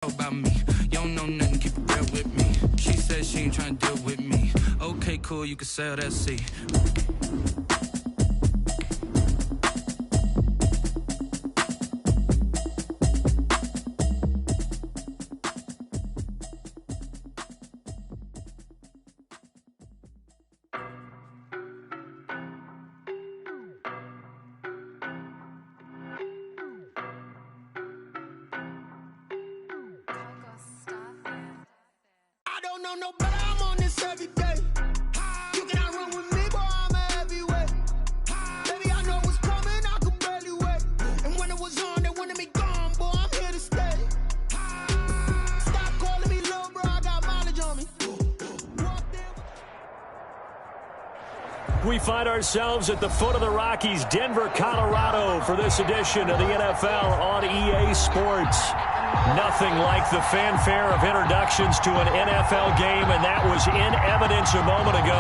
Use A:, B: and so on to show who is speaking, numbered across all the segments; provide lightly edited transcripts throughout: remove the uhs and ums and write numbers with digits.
A: About me, you don't know nothing, keep it real with me. She said she ain't trying to deal with me. Okay, cool, you can sell that seat.
B: No better, I'm on this every day. You cannot run with me, boy, I'm a heavyweight. Baby, I know what's coming, I can barely wait. And when it was on, they wanted me gone, boy, I'm here to stay. Stop calling me little bro, I got mileage on me.
C: We find ourselves at the foot of the Rockies, Denver, Colorado, for this edition of the NFL on EA Sports. Nothing like the fanfare of introductions to an NFL game, and that was in evidence a moment ago.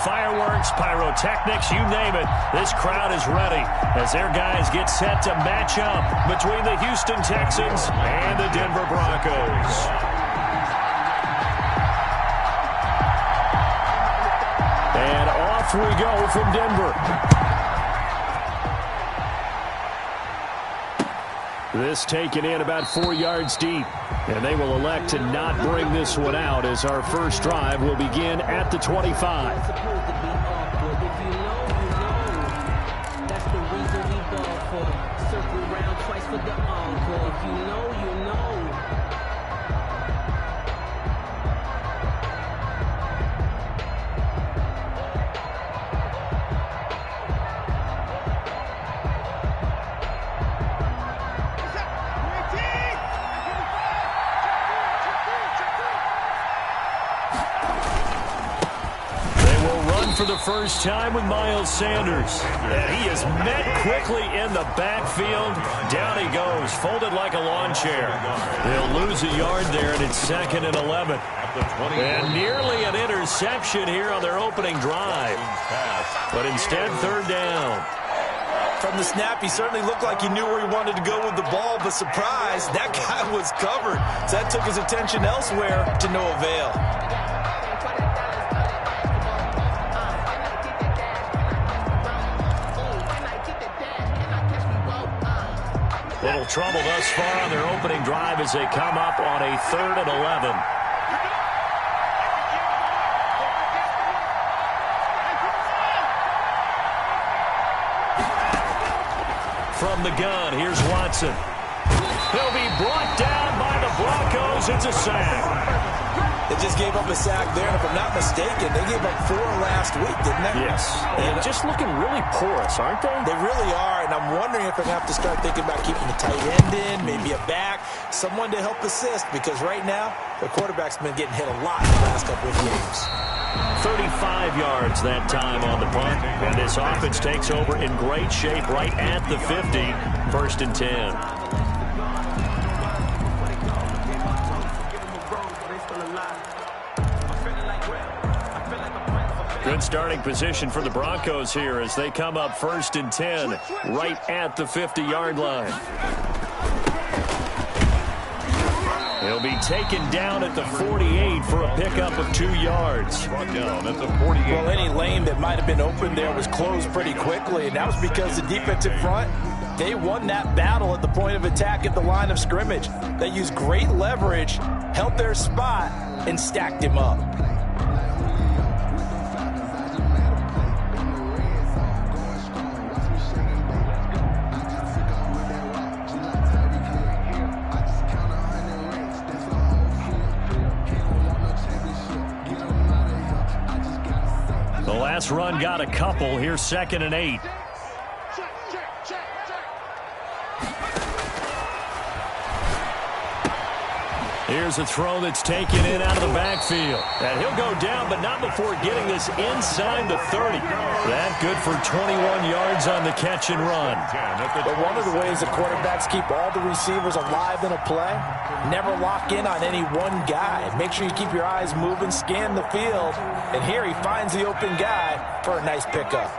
C: Fireworks, pyrotechnics, you name it. This crowd is ready as their guys get set to match up between the Houston Texans and the Denver Broncos. And off we go from Denver. This taken in about 4 yards deep. And they will elect to not bring this one out as our first drive will begin at the 25. For the first time with Miles Sanders. And he is met quickly in the backfield. Down he goes, folded like a lawn chair. They'll lose a yard there, and it's 2nd and 11. And nearly an interception here on their opening drive. But instead, 3rd down.
D: From the snap, he certainly looked like he knew where he wanted to go with the ball, but surprise, that guy was covered. So that took his attention elsewhere to no avail.
C: Little trouble thus far on their opening drive as they come up on a 3rd and 11. From the gun, here's Watson. He'll be brought down by the Broncos. It's a sack.
D: They just gave up a sack there, and if I'm not mistaken, they gave up 4 last week, didn't they?
C: Yes. And just looking really porous, aren't they?
D: They really are, and I'm wondering if they're going to have to start thinking about keeping the tight end in, maybe a back, someone to help assist, because right now, the quarterback's been getting hit a lot in the last couple of games.
C: 35 yards that time on the punt, and this offense takes over in great shape right at the 50, 1st and 10. Good starting position for the Broncos here as they come up 1st and 10 right at the 50-yard line. He'll be taken down at the 48 for a pickup of 2 yards.
D: Down at the 48. Well, any lane that might have been open there was closed pretty quickly, and that was because the defensive front, they won that battle at the point of attack at the line of scrimmage. They used great leverage, held their spot, and stacked him up.
C: The last run got a couple. Here's 2nd and 8. Here's a throw that's taken in out of the backfield. And he'll go down, but not before getting this inside the 30. That good for 21 yards on the catch and run.
D: But one of the ways the quarterbacks keep all the receivers alive in a play, never lock in on any one guy. Make sure you keep your eyes moving, scan the field. And here he finds the open guy for a nice pickup.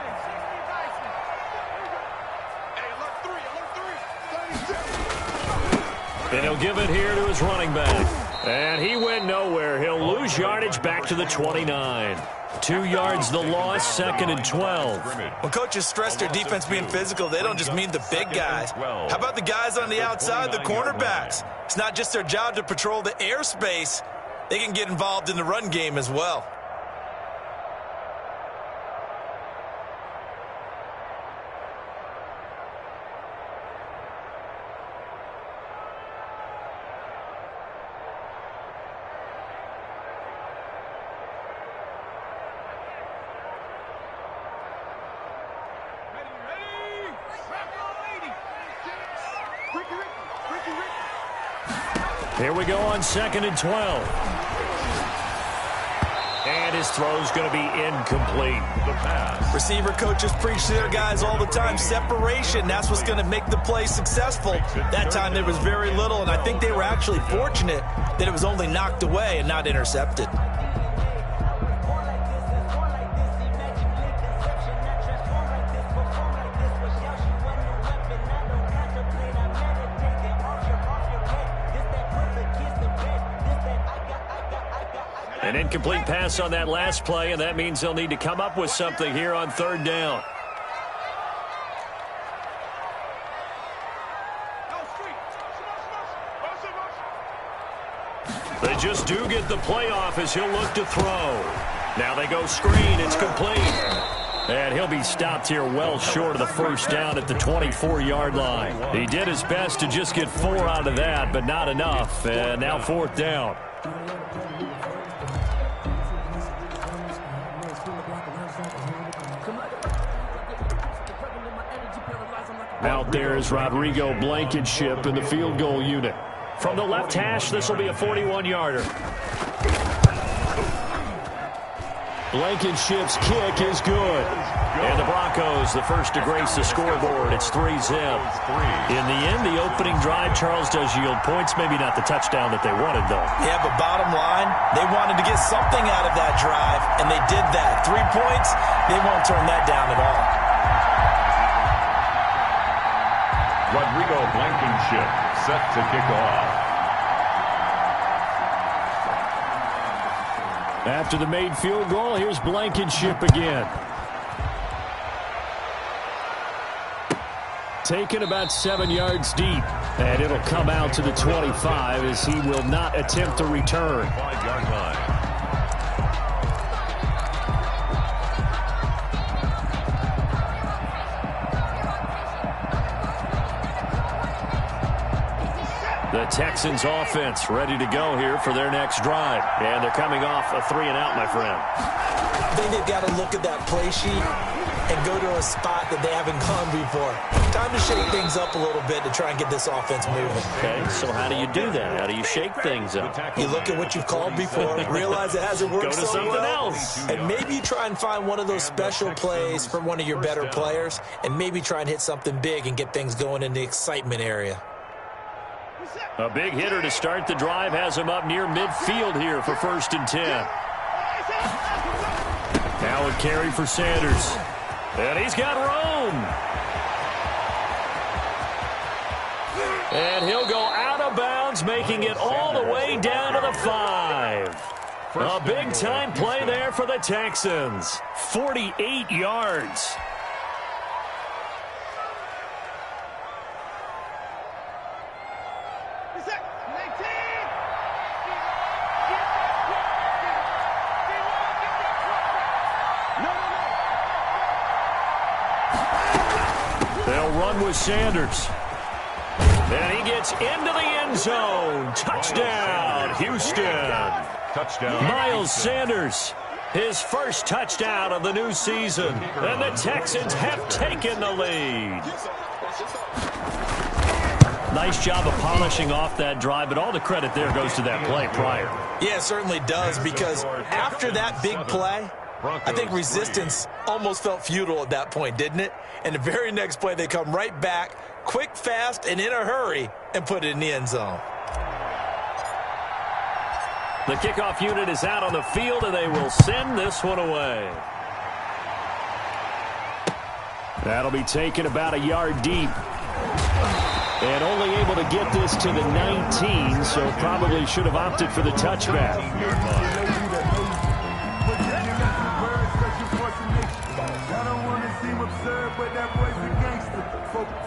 C: And he'll give it here to his running back. And he went nowhere. He'll lose yardage back to the 29. 2 yards the loss, 2nd and 12.
D: When coaches stress their defense being physical, they don't just mean the big guys. How about the guys on the outside, the cornerbacks? It's not just their job to patrol the airspace. They can get involved in the run game as well.
C: Here we go on 2nd and 12. And his throw's going to be incomplete. The pass.
D: Receiver coaches preach to their guys all the time. Separation, that's what's going to make the play successful. That time there was very little, and I think they were actually fortunate that it was only knocked away and not intercepted.
C: An incomplete pass on that last play, and that means they'll need to come up with something here on 3rd down. They just do get the play off as he'll look to throw. Now they go screen. It's complete. And he'll be stopped here well short of the 1st down at the 24-yard line. He did his best to just get 4 out of that, but not enough. And now 4th down. Out there is Rodrigo Blankenship in the field goal unit. From the left hash, this will be a 41-yarder. Blankenship's kick is good. And the Broncos, the first to grace the scoreboard. It's 3-zip. In the end, the opening drive, Charles, does yield points. Maybe not the touchdown that they wanted, though.
D: Yeah, but bottom line, they wanted to get something out of that drive, and they did that. 3 points, they won't turn that down at all.
E: Rodrigo Blankenship set to kick off.
C: After the made field goal, here's Blankenship again. Taken about 7 yards deep. And it'll come out to the 25 as he will not attempt to return.
E: 5-yard line.
C: The Texans offense ready to go here for their next drive. And they're coming off a 3-and-out, my friend.
D: I think they've got to look at that play sheet and go to a spot that they haven't gone before. Time to shake things up a little bit to try and get this offense moving.
C: Okay, so how do you do that? How do you shake things up?
D: You look at what you've called before, realize it hasn't worked
C: Go to
D: so
C: something
D: well,
C: else.
D: and maybe you try and find one of those special plays from one of your better players, and maybe try and hit something big and get things going in the excitement area.
C: A big hitter to start the drive has him up near midfield here for 1st and 10. Now a carry for Sanders. And he's got room. And he'll go out of bounds, making it all the way down to the 5. A big-time play there for the Texans. 48 yards. They'll run with Sanders. And he gets into the end zone. Touchdown, Houston.
E: Touchdown.
C: Miles Sanders, his first touchdown of the new season. And the Texans have taken the lead. Nice job of polishing off that drive, but all the credit there goes to that play prior.
D: Yeah, it certainly does, because after that big play, I think resistance almost felt futile at that point, didn't it? And the very next play, they come right back, quick, fast, and in a hurry, and put it in the end zone.
C: The kickoff unit is out on the field, and they will send this one away. That'll be taken about a yard deep. And only able to get this to the 19, so probably should have opted for the touchback.
F: I don't want to seem absurd, but that boy's a gangster.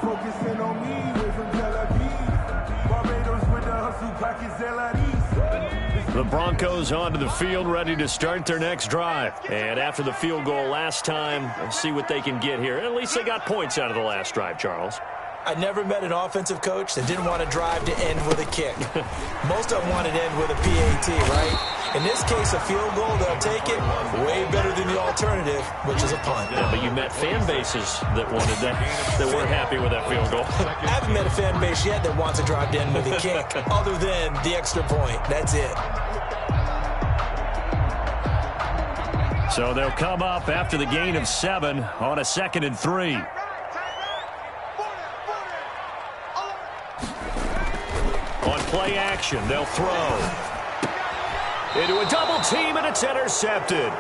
F: Focusing on me, way from Tel Aviv. Barbados with the hustle pockets, LIDs.
C: The Broncos onto the field, ready to start their next drive. And after the field goal last time, let's see what they can get here. At least they got points out of the last drive, Charles.
D: I never met an offensive coach that didn't want to drive to end with a kick. Most of them wanted to end with a PAT, right? In this case, a field goal, they'll take it. Way better than the alternative, which is a punt.
C: Yeah, but you met fan bases that wanted that weren't happy with that field goal.
D: I haven't met a fan base yet that wants to drive to end with a kick, other than the extra point. That's it.
C: So they'll come up after the gain of 7 on a 2nd and 3. On play action, they'll throw. Into a double team, and it's intercepted.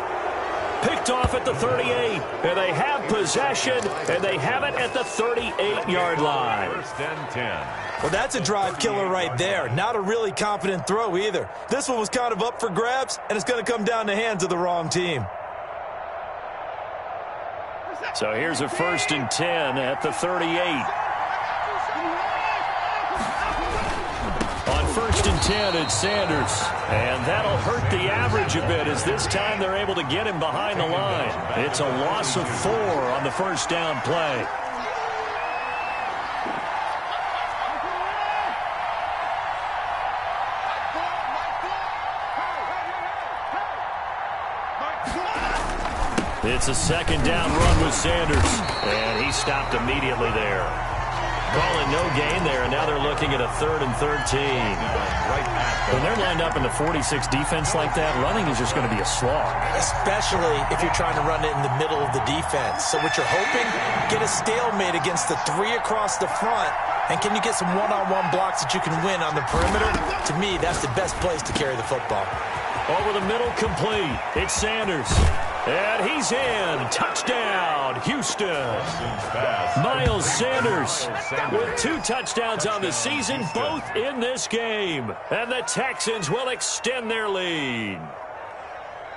C: Picked off at the 38, and they have possession, and they have it at the 38-yard line.
E: 1st and 10.
D: Well, that's a drive killer right there. Not a really confident throw either. This one was kind of up for grabs, and it's going to come down the hands of the wrong team.
C: So here's a 1st and 10 at the 38. On 1st and 10, it's Sanders. And that'll hurt the average a bit, as this time they're able to get him behind the line. It's a loss of 4 on the 1st down play. It's a 2nd down run with Sanders. And he stopped immediately there. Calling no gain there, and now they're looking at a 3rd and 13. When they're lined up in the 46 defense like that, running is just going to be a slog.
D: Especially if you're trying to run it in the middle of the defense. So what you're hoping, get a stalemate against the 3 across the front, and can you get some one-on-one blocks that you can win on the perimeter? To me, that's the best place to carry the football.
C: Over the middle, complete. It's Sanders. And he's in. Touchdown, Houston. Miles Sanders with 2 touchdowns on the season, both in this game. And the Texans will extend their lead.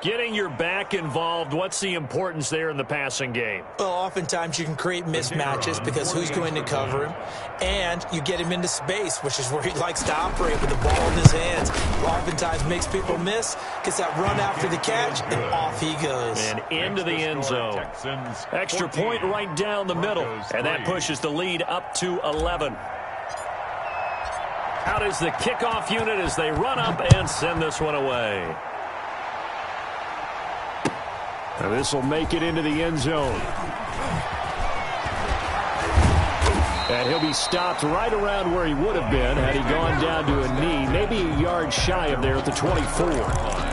C: Getting your back involved, what's the importance there in the passing game?
D: Well, oftentimes you can create mismatches because who's going to cover him? And you get him into space, which is where he likes to operate with the ball in his hands. Oftentimes makes people miss, gets that run after the catch, and off he goes.
C: And into the end zone. Extra point right down the middle. And that pushes the lead up to 11. Out is the kickoff unit as they run up and send this one away. Now this will make it into the end zone. And he'll be stopped right around where he would have been had he gone down to a knee, maybe a yard shy of there at the 24.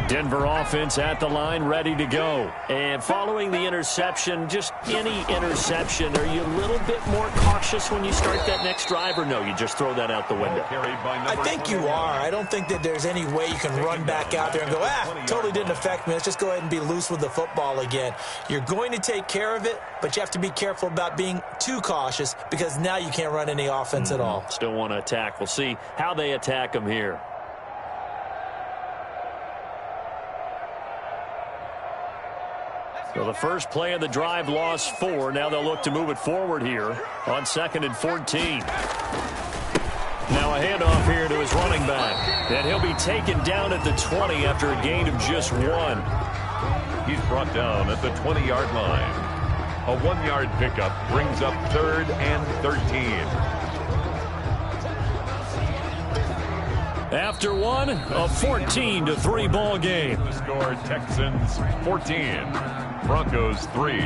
C: Denver offense at the line, ready to go. And following the interception, just any interception, are you a little bit more cautious when you start that next drive, or no, you just throw that out the window?
D: I think you are. I don't think that there's any way you can run back out there and go, totally didn't affect me. Let's just go ahead and be loose with the football again. You're going to take care of it, but you have to be careful about being too cautious because now you can't run any offense at all.
C: Still want to attack. We'll see how they attack them here. So the first play of the drive lost 4. Now they'll look to move it forward here on 2nd and 14. Now a handoff here to his running back. And he'll be taken down at the 20 after a gain of just 1.
E: He's brought down at the 20-yard line. A 1-yard pickup brings up 3rd and 13.
C: After one, a 14-3 ball game.
E: The score, Texans 14, Broncos 3.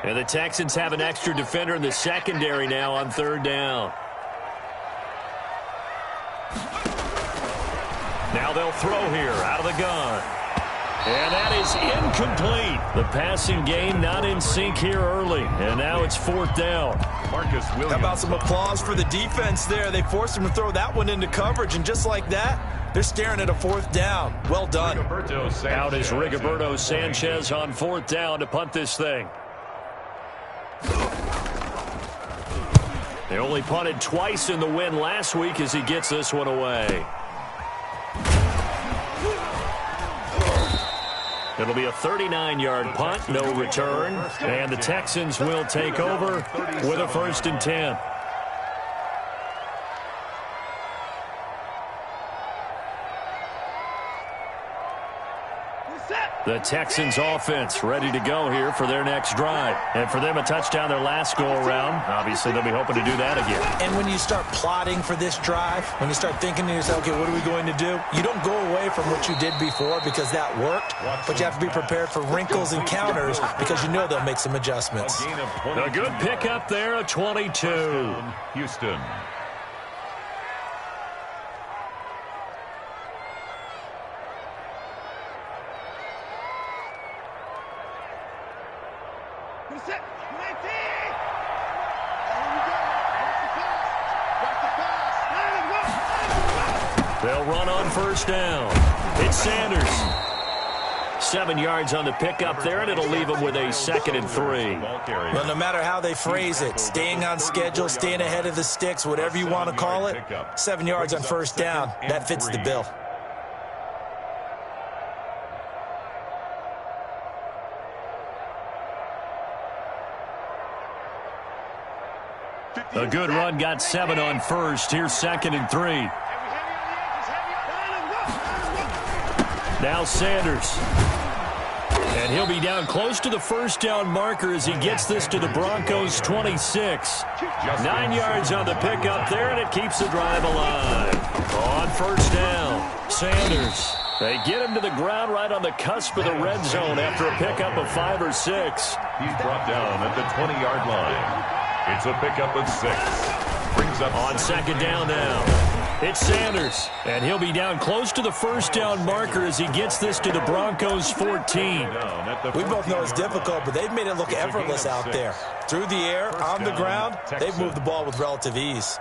C: And the Texans have an extra defender in the secondary now on third down. Now they'll throw here out of the gun. And that is incomplete. The passing game not in sync here early. And now it's fourth down.
E: Marcus Williams.
D: How about some applause for the defense there? They forced him to throw that one into coverage, and just like that, they're staring at a fourth down. Well done.
C: Out is Rigoberto Sanchez on fourth down to punt this thing. They only punted twice in the win last week as he gets this one away. It'll be a 39-yard punt, no return, and the Texans will take over with a 1st and 10. The Texans offense ready to go here for their next drive. And for them, a touchdown their last go-around. Obviously, they'll be hoping to do that again.
D: And when you start plotting for this drive, when you start thinking to yourself, okay, what are we going to do? You don't go away from what you did before because that worked, but you have to be prepared for wrinkles and counters because you know they'll make some adjustments.
C: A good pickup there, a 22.
E: Houston.
C: They'll run on first down. It's Sanders. 7 yards on the pickup there, and it'll leave them with a 2nd and 3.
D: Well, no matter how they phrase it, staying on schedule, staying ahead of the sticks, whatever you want to call it, 7 yards on first down, that fits the bill.
C: A good run got 7 on first. Here's 2nd and 3. Now Sanders. And he'll be down close to the first down marker as he gets this to the Broncos' 26. 9 yards on the pickup there, and it keeps the drive alive. On first down, Sanders. They get him to the ground right on the cusp of the red zone after a pickup of 5 or 6.
E: He's brought down at the 20-yard line. It's a pickup of 6. Brings up
C: on 2nd down now. It's Sanders, and he'll be down close to the first down marker as he gets this to the Broncos' 14.
D: We both know it's difficult, but they've made it look effortless out there. Through the air, on the ground, they've moved the ball with relative ease.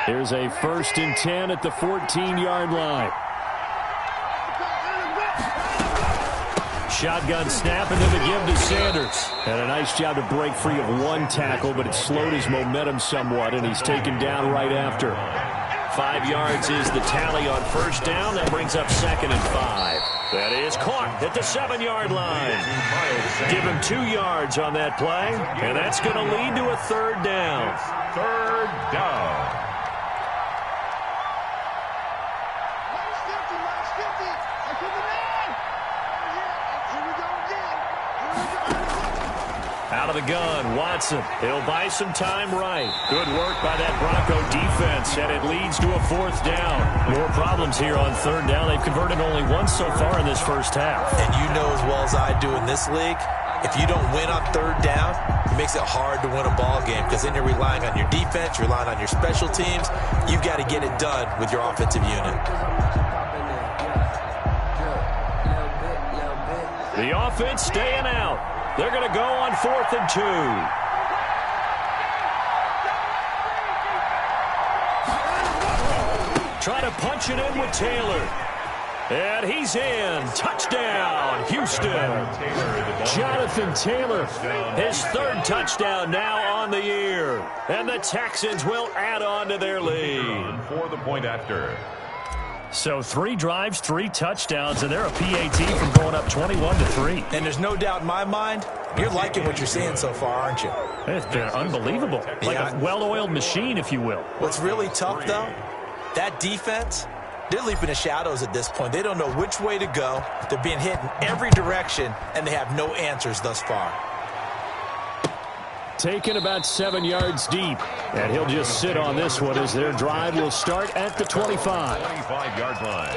C: Here's a 1st and 10 at the 14-yard line. Shotgun snap, and then the give to Sanders. And a nice job to break free of one tackle, but it slowed his momentum somewhat, and he's taken down right after. 5 yards is the tally on first down. That brings up 2nd and 5. That is caught at the 7-yard line. Give him 2 yards on that play, and that's going to lead to a 3rd down.
E: 3rd down.
C: Out of the gun, Watson. He'll buy some time right. Good work by that Bronco defense, and it leads to a 4th down. More problems here on 3rd down. They've converted only once so far in this first half.
D: And you know as well as I do in this league, if you don't win on 3rd down, it makes it hard to win a ball game because then you're relying on your defense, you're relying on your special teams. You've got to get it done with your offensive unit.
C: The offense staying out. They're going to go on 4th and 2. Try to punch it in with Taylor. And he's in. Touchdown, Houston. Jonathan Taylor, his 3rd touchdown now on the year. And the Texans will add on to their lead.
E: For the point after.
C: So 3 drives, 3 touchdowns, and they're a PAT from going up 21-3.
D: And there's no doubt in my mind, you're liking what you're seeing so far, aren't you?
C: It's been unbelievable. Like a well-oiled machine, if you will.
D: What's really tough, though, that defense, they're leaping the shadows at this point. They don't know which way to go. They're being hit in every direction, and they have no answers thus far.
C: Taken about 7 yards deep, and he'll just sit on this one as their drive will start at the 25.
E: 25-yard line.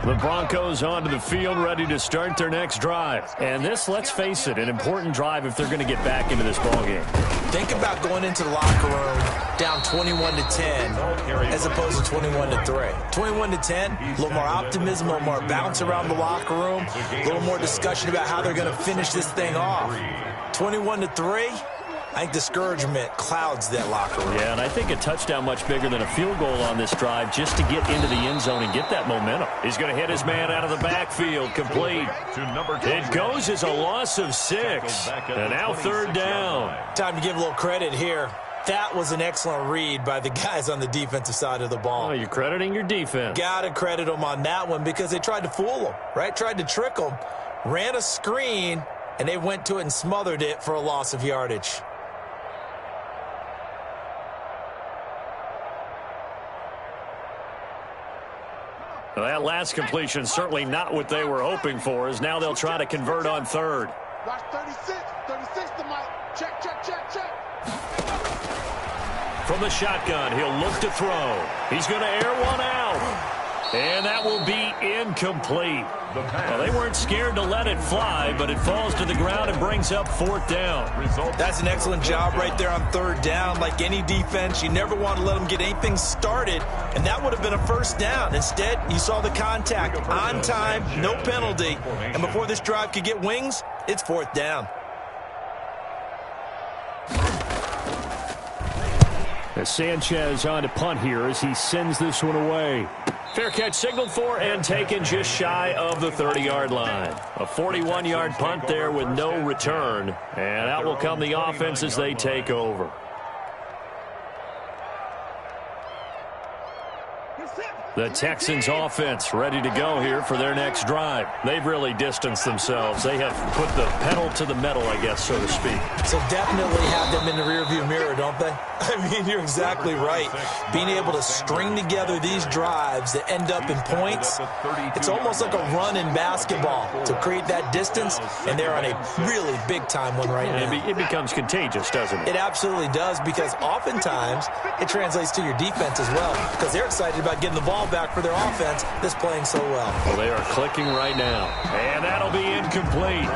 C: The Broncos onto the field, ready to start their next drive. And this, let's face it, an important drive if they're going to get back into this ballgame.
D: Think about going into the locker room down 21-10 as opposed to 21-3. 21-10, a little more optimism, a little more bounce around the locker room, a little more discussion about how they're going to finish this thing off. 21-3. I think discouragement clouds that locker room.
C: Yeah, and I think a touchdown much bigger than a field goal on this drive just to get into the end zone and get that momentum. He's going to hit his man out of the backfield, complete. It goes as a loss of 6, and now 3rd down.
D: Time to give a little credit here. That was an excellent read by the guys on the defensive side of the ball.
C: Oh, you're crediting your defense.
D: Got to credit them on that one because they tried to fool them, right? Tried to trick them, ran a screen, and they went to it and smothered it for a loss of yardage.
C: Well, that last completion certainly not what they were hoping for, as now they'll try to convert on 3rd.
B: Watch 36 to Mike. Check.
C: From the shotgun, he'll look to throw. He's going to air one out. And that will be incomplete. Well, they weren't scared to let it fly, but it falls to the ground and brings up 4th down.
D: That's an excellent job right there on 3rd down. Like any defense, you never want to let them get anything started, and that would have been a 1st down. Instead, you saw the contact on time, no penalty, and before this drive could get wings, it's 4th down.
C: As Sanchez on to punt here as he sends this one away. Fair catch signaled for and taken just shy of the 30-yard line. A 41-yard punt there with no return. And out will come the offense as they take over. The Texans offense ready to go here for their next drive. They've really distanced themselves. They have put the pedal to the metal, I guess, so to speak.
D: So definitely have them in the rearview mirror, don't they? I mean, you're exactly right. Being able to string together these drives that end up in points, it's almost like a run in basketball to create that distance, and they're on a really big-time one right now.
C: It becomes contagious, doesn't it?
D: It absolutely does, because oftentimes it translates to your defense as well, because they're excited about getting the ball back for their offense that's playing so well.
C: Well, they are clicking right now. And that'll be incomplete.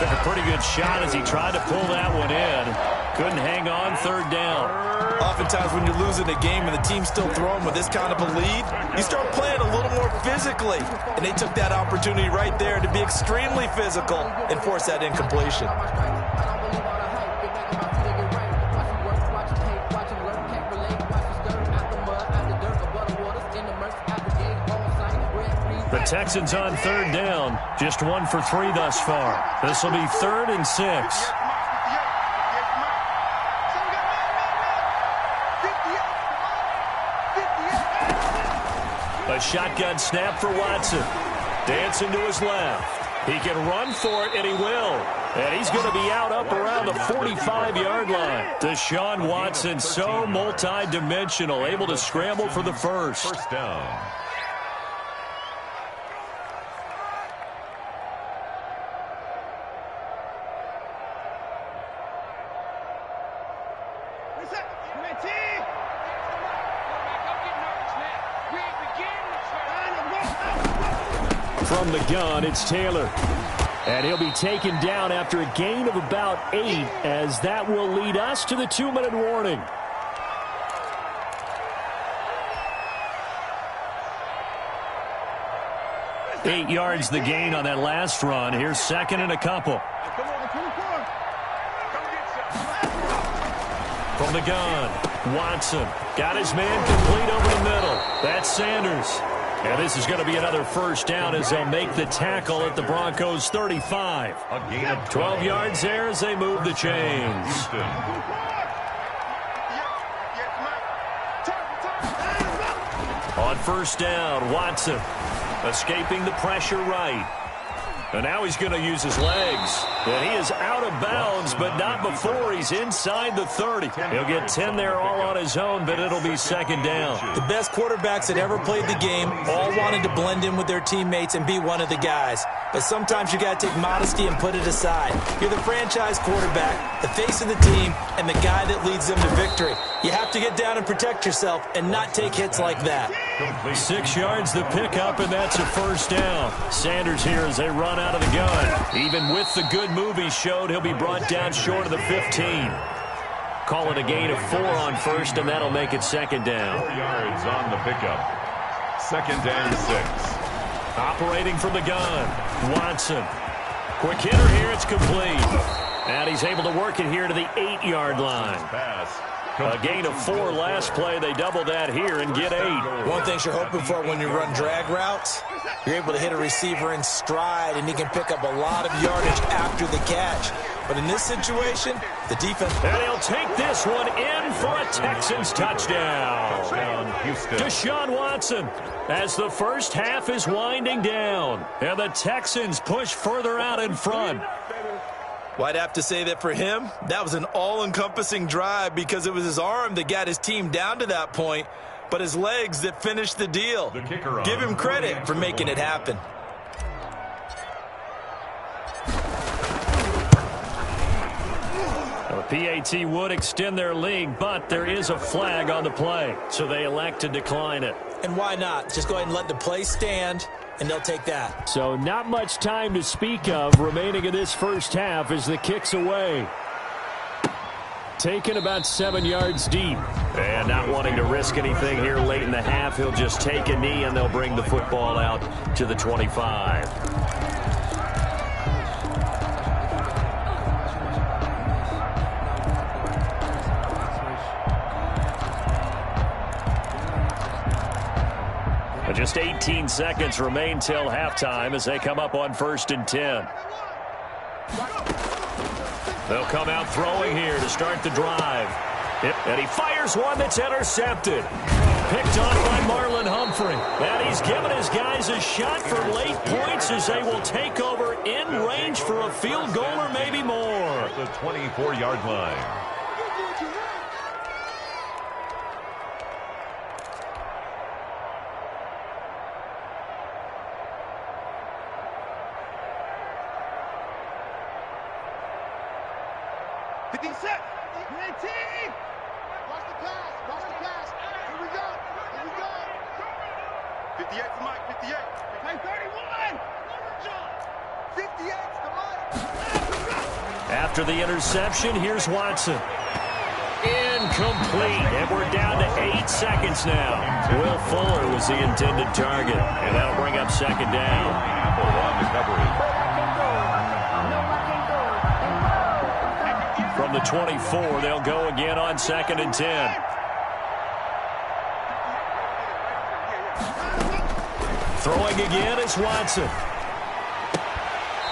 C: Took a pretty good shot as he tried to pull that one in. Couldn't hang on 3rd down.
D: Oftentimes when you're losing a game and the team's still throwing with this kind of a lead, you start playing a little more physically. And they took that opportunity right there to be extremely physical and force that incompletion.
C: The Texans on 3rd down, just 1 for 3 thus far. This will be 3rd and 6. A shotgun snap for Watson. Dancing to his left. He can run for it, and he will. And he's going to be out up around the 45-yard line. Deshaun Watson, so multi-dimensional, able to scramble for the first.
E: 1st down.
C: From the gun, it's Taylor. And he'll be taken down after a gain of about 8, as that will lead us to the 2-minute warning. Eight yards the gain on that last run. Here's 2nd and a couple. From the gun, Watson got his man complete over the middle. That's Sanders. And this is going to be another 1st down as they'll make the tackle at the Broncos' 35.
E: A gain of
C: 12 yards there as they move the chains. On 1st down, Watson escaping the pressure right. And now he's going to use his legs. And he is out of bounds, but not before he's inside the 30. He'll get 10 there all on his own, but it'll be 2nd down.
D: The best quarterbacks that ever played the game all wanted to blend in with their teammates and be one of the guys. but sometimes you got to take modesty and put it aside. You're the franchise quarterback, the face of the team, and the guy that leads them to victory. You have to get down and protect yourself and not take hits like that.
C: 6 yards the pickup, and that's a first down. Sanders here as they run out of the gun. Even with the good move he showed, he'll be brought down short of the 15. Call it a gain of 4 on first, and that'll make it second down.
E: 4 yards on the pickup. Second and 6.
C: Operating from the gun, Watson. Quick hitter here, it's complete. And he's able to work it here to the 8-yard line.
E: Pass.
C: A gain of 4 last play. They double that here and get 8.
D: One thing you're hoping for when you run drag routes, you're able to hit a receiver in stride, and he can pick up a lot of yardage after the catch. But in this situation, the defense...
C: And he'll take this one in for a Texans touchdown.
E: Houston.
C: Deshaun Watson as the first half is winding down. And the Texans push further out in front.
D: Well, I'd have to say that for him, that was an all-encompassing drive because it was his arm that got his team down to that point, but his legs that finished the deal.
E: The kicker on.
D: Give him credit for making it happen.
C: PAT would extend their lead, but there is a flag on the play, so they elect to decline it.
D: And why not? Just go ahead and let the play stand, and they'll take that.
C: So not much time to speak of remaining in this first half as the kick's away. Taken about 7 yards deep. And not wanting to risk anything here late in the half, he'll just take a knee, and they'll bring the football out to the 25. Just 18 seconds remain till halftime as they come up on 1st and 10. They'll come out throwing here to start the drive. And he fires one that's intercepted. Picked off by Marlon Humphrey. And he's given his guys a shot for late points as they will take over in range for a field goal or maybe more.
E: The 24-yard line.
C: After the interception, here's Watson. Incomplete, and we're down to 8 seconds now. Will Fuller was the intended target, and that'll bring up second down. From the 24, they'll go again on 2nd and 10. Throwing again is Watson.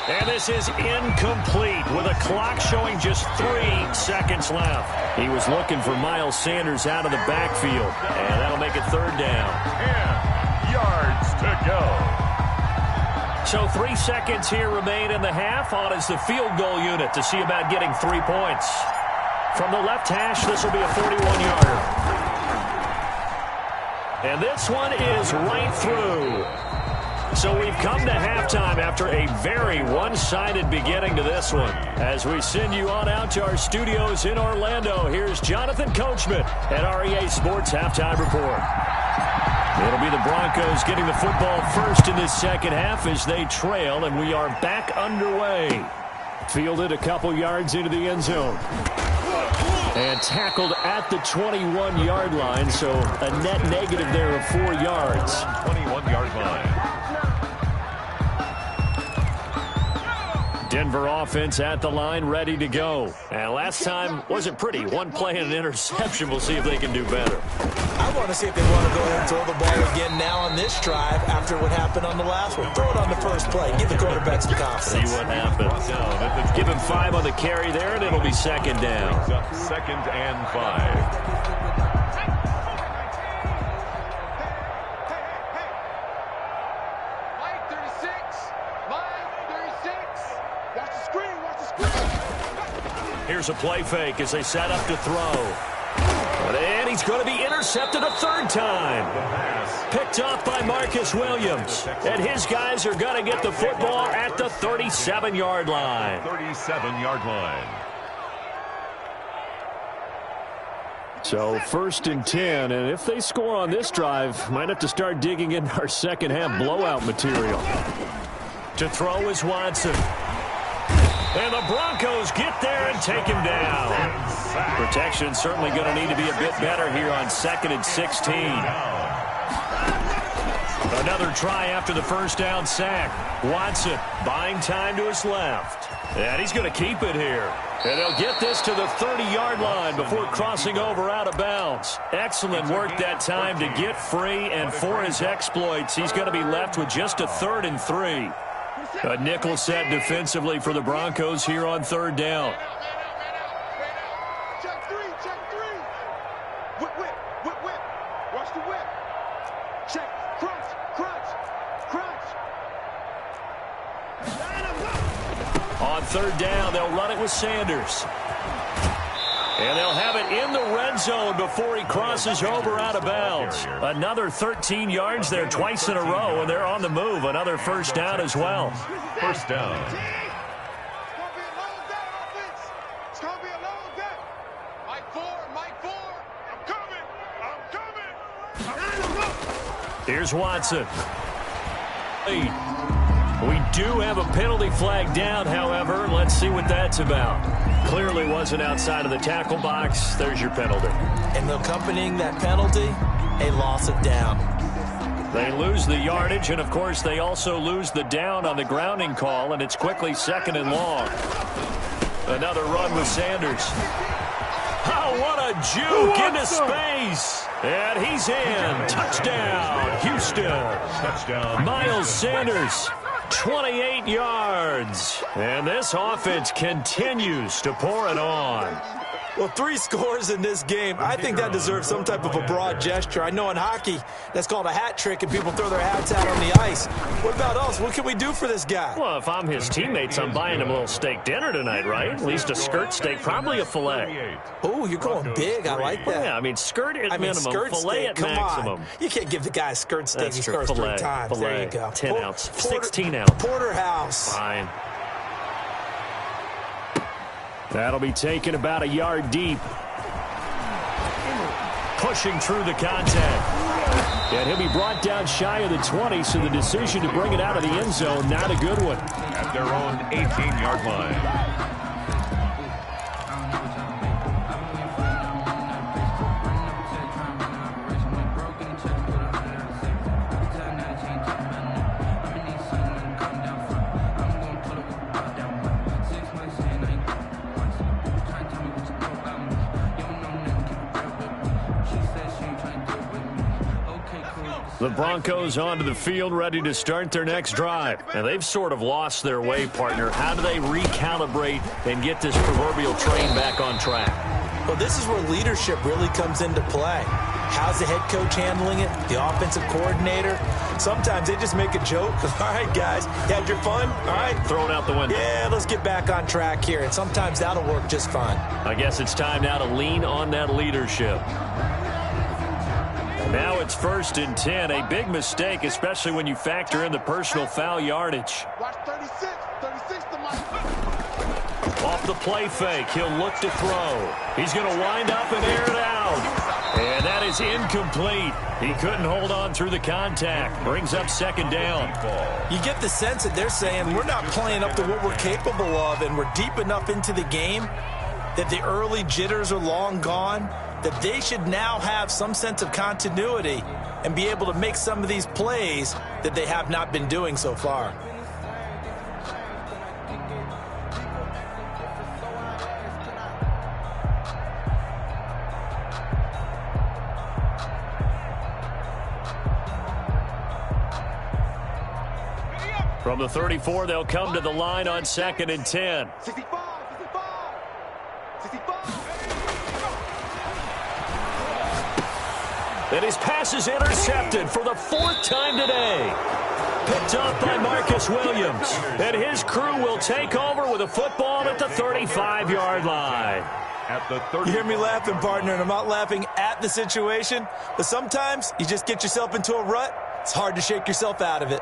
C: And this is incomplete with a clock showing just 3 seconds left. He was looking for Miles Sanders out of the backfield. And that'll make it 3rd down.
E: 10 yards to go.
C: So 3 seconds here remain in the half on as the field goal unit to see about getting 3 points. From the left hash, this will be a 41-yarder. And this one is right through. So we've come to halftime after a very one-sided beginning to this one. As we send you on out to our studios in Orlando, here's Jonathan Coachman at REA Sports Halftime Report. It'll be the Broncos getting the football first in this second half as they trail, and we are back underway. Fielded a couple yards into the end zone. And tackled at the 21-yard line, so a net negative there of 4 yards.
E: 21-yard line.
C: Denver offense at the line, ready to go. And last time wasn't pretty. One play and an interception. We'll see if they can do better.
D: I want to see if they want to go ahead and throw the ball again now on this drive after what happened on the last one. Throw it on the first play. Give the quarterback some confidence.
C: See what happens. Give him 5 on the carry there, and it'll be second down.
E: 2nd and 5.
C: Here's a play fake as they set up to throw. And he's going to be intercepted a third time. Picked off by Marcus Williams. And his guys are going to get the football at the 37-yard line.
E: 37-yard line.
C: So 1st and 10, and if they score on this drive, might have to start digging into our second half blowout material. To throw is Watson. And the Broncos get there and take him down. Protection certainly going to need to be a bit better here on 2nd and 16. Another try after the first down sack. Watson buying time to his left. And he's going to keep it here. And they'll get this to the 30-yard line before crossing over out of bounds. Excellent work that time to get free, and for his exploits, he's going to be left with just a 3rd and 3. A nickel set defensively for the Broncos here on 3rd down.
B: Check three. Whip. Watch the whip. Check. Crunch.
C: On 3rd down, they'll run it with Sanders. And they'll have it in the red zone before he crosses over out of bounds. Another 13 yards there twice in a row, and they're on the move. Another first down as well.
E: First down.
B: It's going to be a long day. Mike 4. I'm coming.
C: Here's Watson. We do have a penalty flag down, however. Let's see what that's about. Clearly wasn't outside of the tackle box. There's your penalty.
D: And accompanying that penalty, a loss of down.
C: They lose the yardage, and, of course, they also lose the down on the grounding call, and it's quickly 2nd and long. Another run with Sanders. Oh, what a juke into space. And he's in. Touchdown, Houston.
E: Touchdown.
C: Miles Sanders, 28 yards. And this offense continues to pour it on.
D: Well, 3 scores in this game. I think that deserves some type of a broad gesture. I know in hockey, that's called a hat trick, and people throw their hats out on the ice. What about us? What can we do for this guy?
C: Well, if I'm his teammates, I'm buying him a little steak dinner tonight, right? At least a skirt steak, probably a filet.
D: Oh, you're going big. I like that.
C: Yeah, I mean, skirt at minimum,
D: skirt
C: filet
D: steak,
C: at
D: come
C: maximum.
D: On. You can't give the guy a skirt steak.
C: That's
D: He
C: true.
D: scores
C: Filet,
D: 3 times.
C: filet,
D: There you go.
C: 10 ounce, 16 ounce.
D: Porterhouse.
C: Fine. That'll be taken about a yard deep. Pushing through the contact. And he'll be brought down shy of the 20, so the decision to bring it out of the end zone, not a good one.
E: At their own 18-yard line.
C: The Broncos onto the field, ready to start their next drive. And they've sort of lost their way, partner. How do they recalibrate and get this proverbial train back on track?
D: Well, this is where leadership really comes into play. How's the head coach handling it? The offensive coordinator? Sometimes they just make a joke. All right, guys, you had your fun? All right.
C: Throw it out the window.
D: Yeah, let's get back on track here. And sometimes that'll work just fine.
C: I guess it's time now to lean on that leadership. Now it's 1st and 10. A big mistake, especially when you factor in the personal foul yardage.
B: Watch 36 to my...
C: Off the play fake, he'll look to throw. He's going to wind up and air it out. And that is incomplete. He couldn't hold on through the contact. Brings up 2nd down.
D: You get the sense that they're saying we're not playing up to what we're capable of, and we're deep enough into the game that the early jitters are long gone, that they should now have some sense of continuity and be able to make some of these plays that they have not been doing so far.
C: From the 34, they'll come to the line on 2nd and 10.
B: 65.
C: And his pass is intercepted for the 4th time today. Picked up by Marcus Williams. And his crew will take over with a football at the 35-yard line.
E: at the 30.
D: You hear me laughing, partner, and I'm not laughing at the situation, but sometimes you just get yourself into a rut. It's hard to shake yourself out of it.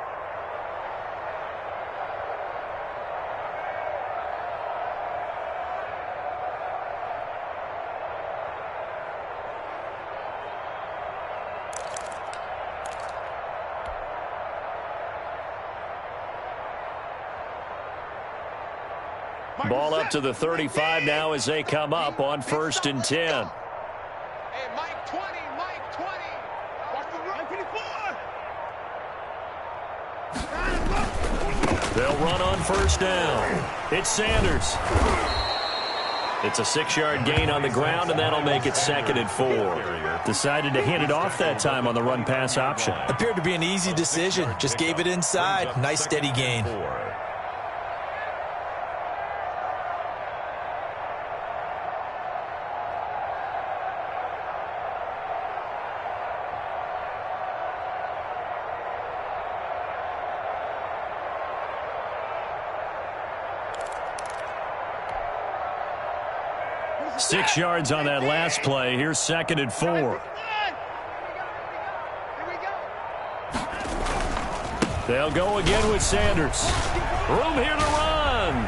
C: Ball up to the 35 now as they come up on 1st and 10.
B: Hey, Mike 20, Mike 20. Watch the run, 54.
C: They'll run on 1st down. It's Sanders. It's a 6-yard gain on the ground, and that'll make it 2nd and 4. Decided to hand it off that time on the run-pass option.
D: Appeared to be an easy decision. Just gave it inside. Nice, steady gain.
C: Six yards on that last play. Here's 2nd and 4. They'll go again with Sanders. Room here to run.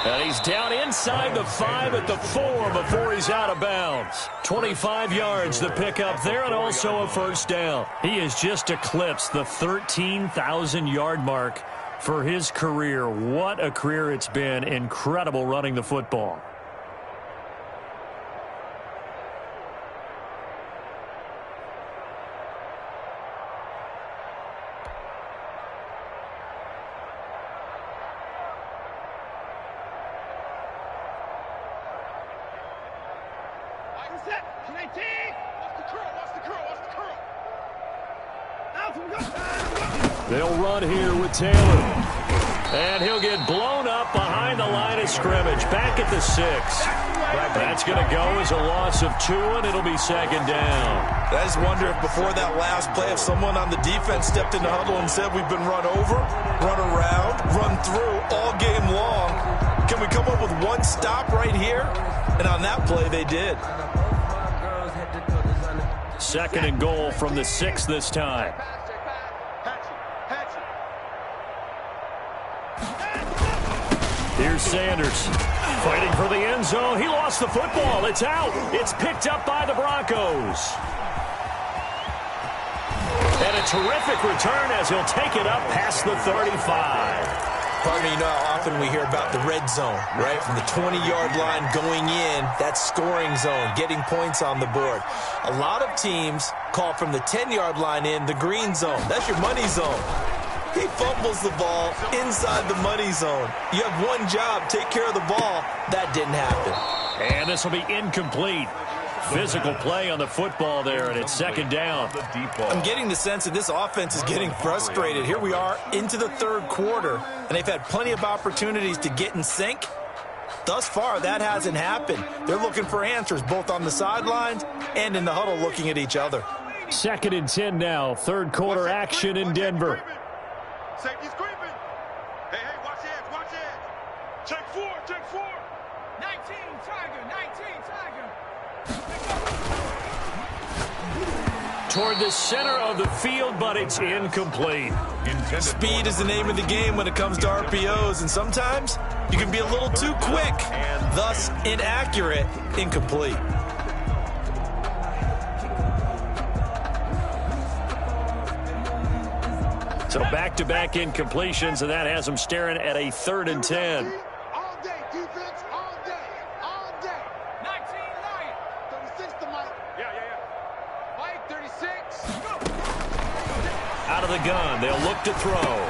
C: And he's down inside the 5 at the 4 before he's out of bounds. 25 yards the pickup there, and also a 1st down. He has just eclipsed the 13,000-yard mark for his career. What a career it's been. Incredible running the football. They'll run here with Taylor. And he'll get blown up behind the line of scrimmage. Back at the 6. That's going to go as a loss of 2, and it'll be 2nd down.
D: I just wonder if before that last play, if someone on the defense stepped in the huddle and said, we've been run over, run around, run through all game long. Can we come up with one stop right here? And on that play, they did.
C: 2nd and goal from the 6 this time. Here's Sanders fighting for the end zone. He lost the football. It's out. It's picked up by the Broncos. And a terrific return as he'll take it up past the 35.
D: Partner, you know how often we hear about the red zone, right? From the 20-yard line going in, that scoring zone, getting points on the board. A lot of teams call from the 10-yard line in the green zone. That's your money zone. He fumbles the ball inside the money zone. You have one job, take care of the ball. That didn't happen.
C: And this will be incomplete. Physical play on the football there, and it's 2nd down.
D: I'm getting the sense that this offense is getting frustrated. Here we are into the 3rd quarter, and they've had plenty of opportunities to get in sync. Thus far, that hasn't happened. They're looking for answers both on the sidelines and in the huddle looking at each other.
C: 2nd and 10 now. 3rd quarter action in Denver.
F: Safety's creeping. Hey, watch edge, watch edge. Check 4, check 4.
B: 19, Tiger, 19, Tiger.
C: Toward the center of the field, but it's incomplete.
D: Speed is the name of the game when it comes to RPOs, and sometimes you can be a little too quick, thus inaccurate, incomplete.
C: So back-to-back incompletions, and that has them staring at a 3rd and 10.
B: All day, defense, all day, all day. 19, Lion. 36 to Mike.
F: Yeah.
B: Mike, 36.
C: Out of the gun, they'll look to throw.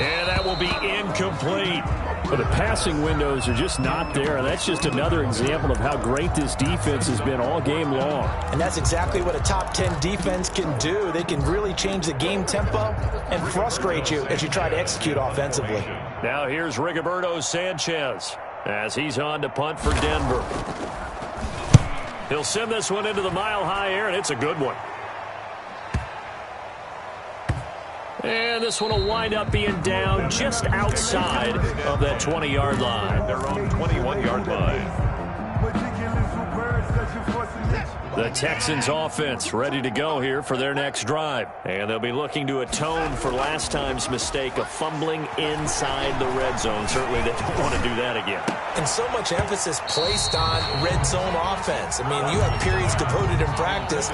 C: And that will be incomplete. But the passing windows are just not there. That's just another example of how great this defense has been all game long.
D: And that's exactly what a top 10 defense can do. They can really change the game tempo and frustrate you as you try to execute offensively.
C: Now here's Rigoberto Sanchez as he's on to punt for Denver. He'll send this one into the mile-high air, and it's a good one. And this one will wind up being down just outside of that 20-yard line.
E: Their own 21-yard line.
C: The Texans offense ready to go here for their next drive. And they'll be looking to atone for last time's mistake of fumbling inside the red zone. Certainly they don't want to do that again.
D: And so much emphasis placed on red zone offense. I mean, you have periods devoted in practice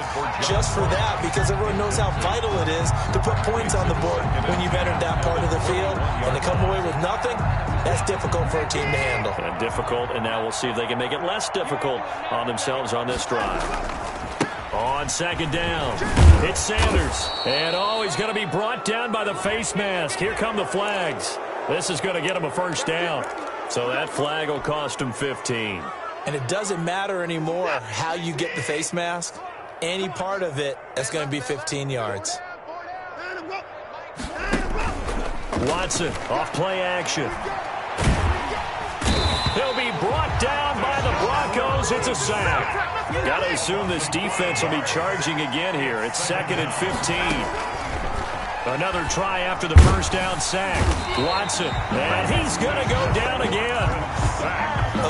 D: just for that because everyone knows how vital it is to put points on the board when you've entered that part of the field. And to come away with nothing, that's difficult for a team to handle.
C: And difficult, and now we'll see if they can make it less difficult on themselves on this drive. On second down, it's Sanders. And he's going to be brought down by the face mask. Here come the flags. This is going to get him a first down. So that flag will cost him 15.
D: And it doesn't matter anymore how you get the face mask. Any part of it, that's going to be 15 yards.
C: Watson off play action. He'll be brought down by the Broncos. It's a sack. Got to assume this defense will be charging again here. It's 2nd and 15. Another try after the first down sack. Watson, and he's going to go down again.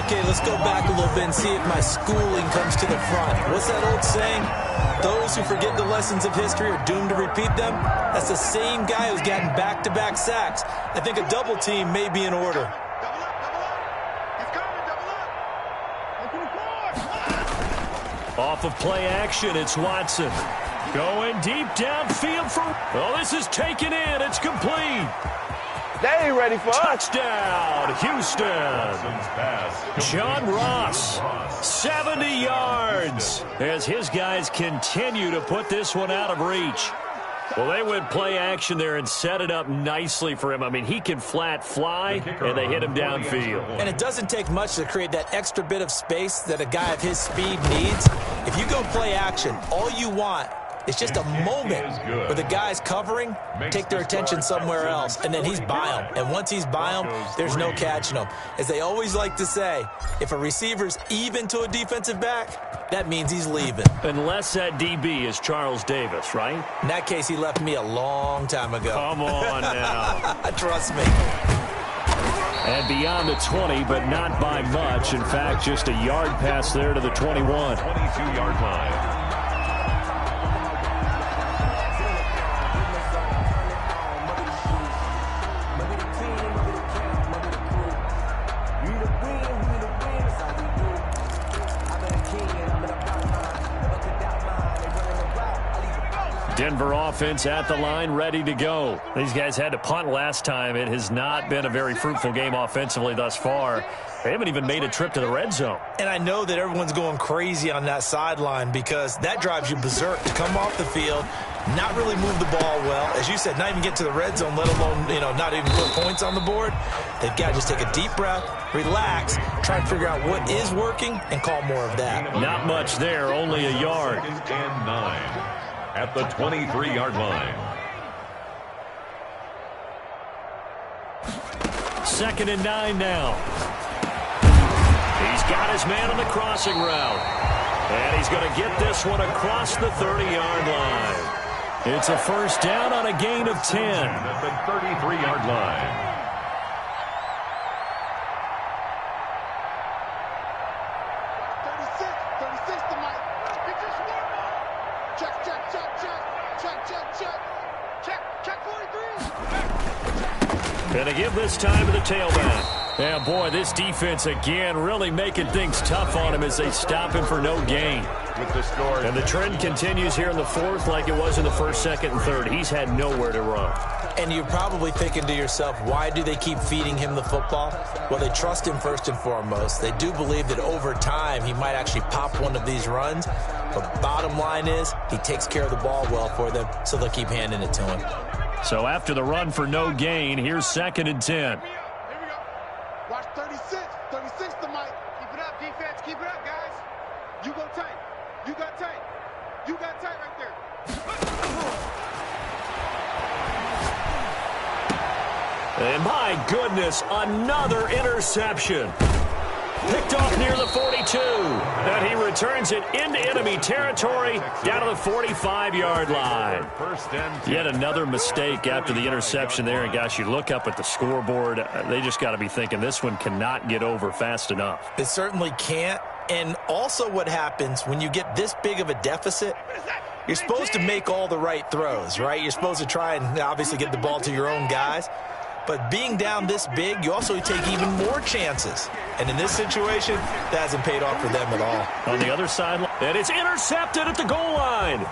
D: Okay, let's go back a little bit and see if my schooling comes to the front. What's that old saying? Those who forget the lessons of history are doomed to repeat them. That's the same guy who's gotten back-to-back sacks. I think a double team may be in order.
C: Off of play action, it's Watson. Going deep downfield for... Oh, this is taken in. It's complete.
G: They ain't ready for
C: Touchdown, Houston. John Ross, 70 yards. As his guys continue to put this one out of reach. Well, they went play action there and set it up nicely for him. I mean, he can flat fly, and they hit him downfield.
D: And it doesn't take much to create that extra bit of space that a guy of his speed needs. If you go play action, all you want is just a moment where the guys covering take their attention somewhere else, and then he's by them. And once he's by them, there's no catching him. As they always like to say, if a receiver's even to a defensive back, that means he's leaving.
C: Unless that DB is Charles Davis, right?
D: In that case, he left me a long time ago.
C: Come on now.
D: Trust me.
C: And beyond the 20, but not by much. In fact, just a yard pass there to the 21.
E: 22-yard line.
C: Denver offense at the line, ready to go. These guys had to punt last time. It has not been a very fruitful game offensively thus far. They haven't even made a trip to the red zone.
D: And I know that everyone's going crazy on that sideline because that drives you berserk to come off the field, not really move the ball well. As you said, not even get to the red zone, let alone, not even put points on the board. They've got to just take a deep breath, relax, try and figure out what is working, and call more of that.
C: Not much there, only a yard.
E: 2nd and 9 at the 23-yard line.
C: 2nd and 9 now. He's got his man on the crossing route. And he's going to get this one across the 30-yard line. It's a first down on a gain of 10.
E: At the 33-yard line.
C: Gonna give this time to the tailback. Yeah, boy, this defense again really making things tough on him as they stop him for no gain.
E: With the score.
C: And the trend continues here in the fourth like it was in the first, second, and third. He's had nowhere to run.
D: And you're probably thinking to yourself, why do they keep feeding him the football? Well, they trust him first and foremost. They do believe that over time he might actually pop one of these runs. But bottom line is he takes care of the ball well for them, so they'll keep handing it to him.
C: So after the run for no gain, here's 2nd and 10.
B: Here we go. Watch 36. 36 to Mike. Keep it up, defense. Keep it up, guys. You go tight. You got tight. You got tight right there.
C: And my goodness, another interception. Picked off near the 42. And he returns it into enemy territory down to the 45-yard line. Yet another mistake after the interception there. And, gosh, you look up at the scoreboard, they just got to be thinking this one cannot get over fast enough.
D: It certainly can't. And also what happens when you get this big of a deficit, you're supposed to make all the right throws, right? You're supposed to try and obviously get the ball to your own guys. But being down this big, you also take even more chances. And in this situation, that hasn't paid off for them at all.
C: On the other side, and it's intercepted at the goal line.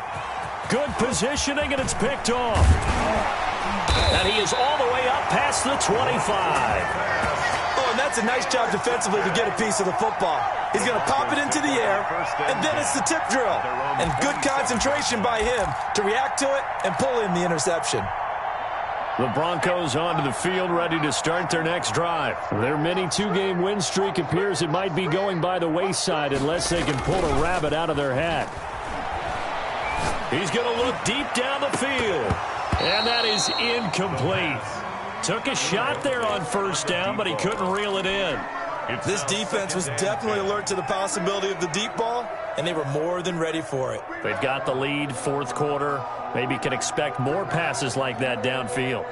C: Good positioning, and it's picked off. And he is all the way up past the 25.
D: Oh, and that's a nice job defensively to get a piece of the football. He's going to pop it into the air, and then it's the tip drill. And good concentration by him to react to it and pull in the interception.
C: The Broncos onto the field, ready to start their next drive. Their mini two-game win streak appears it might be going by the wayside unless they can pull a rabbit out of their hat. He's going to look deep down the field, and that is incomplete. Took a shot there on first down, but he couldn't reel it in.
D: This defense was definitely alert to the possibility of the deep ball, and they were more than ready for it.
C: They've got the lead, fourth quarter. Maybe can expect more passes like that downfield.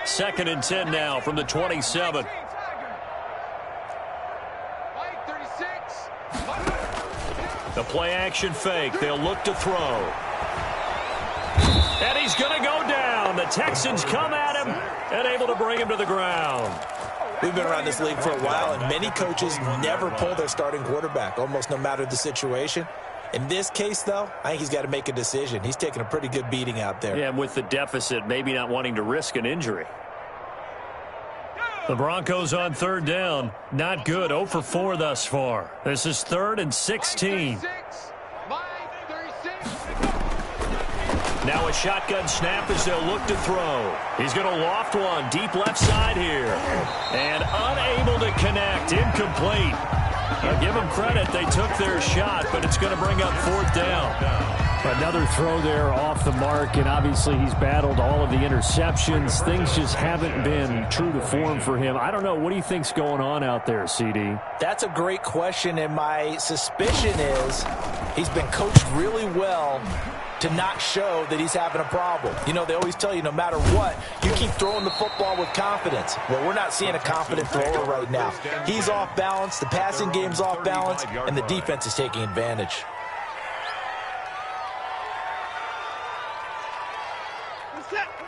C: Second and 10 now from the 27. The play action fake. They'll look to throw. And he's going to go down. The Texans come at him and able to bring him to the ground.
D: We've been around this league for a while, and many coaches never pull their starting quarterback, almost no matter the situation. In this case, though, I think he's got to make a decision. He's taking a pretty good beating out there.
C: Yeah, and with the deficit, maybe not wanting to risk an injury. The Broncos on third down. Not good. 0 for 4 thus far. This is 3rd and 16. Now a shotgun snap as they'll look to throw. He's going to loft one deep left side here. And unable to connect. Incomplete. Give them credit. They took their shot, but it's going to bring up 4th down. Another throw there off the mark, and obviously he's battled all of the interceptions. Things just haven't been true to form for him. I don't know. What do you think's going on out there, CD?
D: That's a great question, and my suspicion is he's been coached really well to not show that he's having a problem. You know, they always tell you no matter what, you keep throwing the football with confidence. Well, we're not seeing a confident thrower right now. He's off balance, the passing game's off balance, and the defense is taking advantage.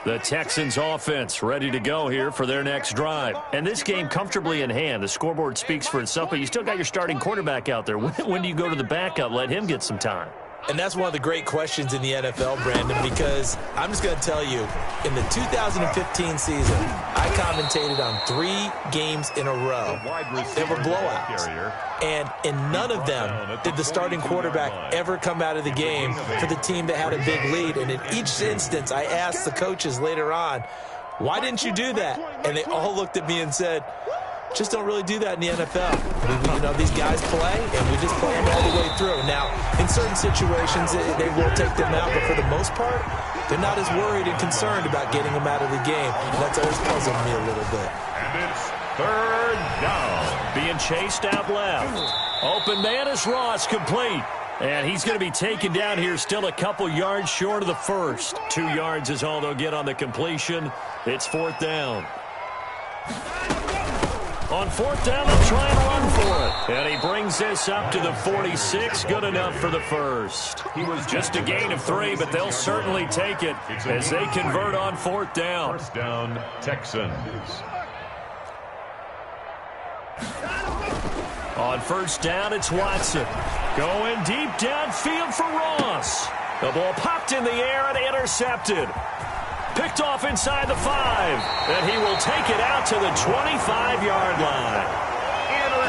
C: The Texans offense ready to go here for their next drive. And this game comfortably in hand. The scoreboard speaks for itself, but you still got your starting quarterback out there. When do you go to the backup? Let him get some time.
D: And that's one of the great questions in the NFL, Brandon, because I'm just going to tell you, in the 2015 season, I commentated on 3 games in a row. They were blowouts. And in none of them did the starting quarterback ever come out of the game for the team that had a big lead. And in each instance, I asked the coaches later on, why didn't you do that? And they all looked at me and said, just don't really do that in the NFL. You know, these guys play, and we just play them all the way through. Now, in certain situations, they will take them out, but for the most part, they're not as worried and concerned about getting them out of the game. And that's always puzzled me a little bit.
E: And it's 3rd down.
C: Being chased out left. Open man is Ross, complete. And he's going to be taken down here still a couple yards short of the first. 2 yards is all they'll get on the completion. It's 4th down. On 4th down, they'll try and run for it. And he brings this up to the 46. Good enough for the first. He was just a gain of 3, but they'll certainly take it as they convert on 4th down.
E: 1st down, Texans.
C: On 1st down, it's Watson. Going deep downfield for Ross. The ball popped in the air and intercepted. Picked off inside the 5. And he will take it out to the 25-yard line.